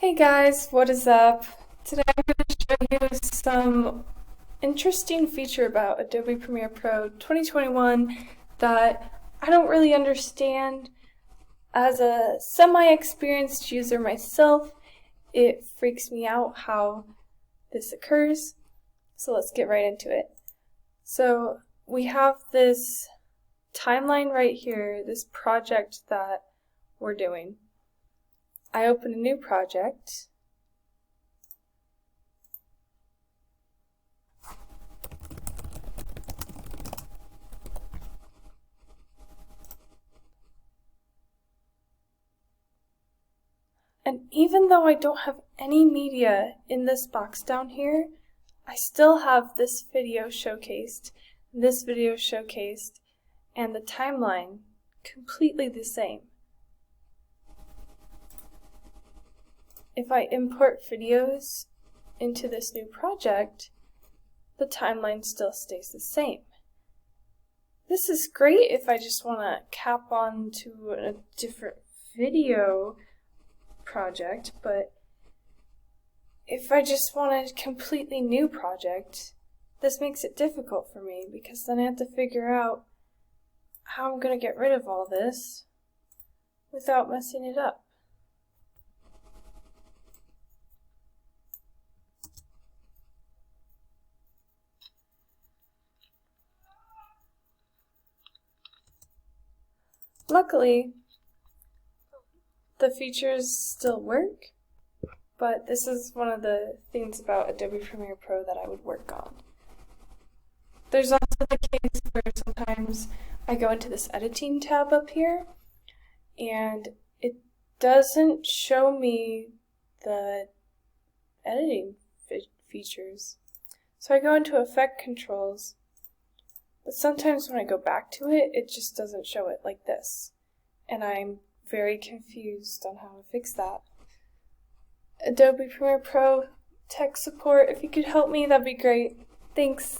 Hey guys, what is up? Today I'm going to show you some interesting feature about Adobe Premiere Pro 2021 that I don't really understand. As a semi-experienced user myself, it freaks me out how this occurs. So let's get right into it. So we have this timeline right here, this project that we're doing. I open a new project. And even though I don't have any media in this box down here, I still have this video showcased, and the timeline completely the same. If I import videos into this new project, the timeline still stays the same. This is great if I just want to cap on to a different video project, but if I just want a completely new project, this makes it difficult for me because then I have to figure out how I'm going to get rid of all this without messing it up. Luckily, the features still work, but this is one of the things about Adobe Premiere Pro that I would work on. There's also the case where sometimes I go into this editing tab up here and it doesn't show me the editing features. So I go into Effect Controls, but sometimes when I go back to it, it just doesn't show it like this. And I'm very confused on how to fix that. Adobe Premiere Pro tech support, if you could help me, that'd be great. Thanks.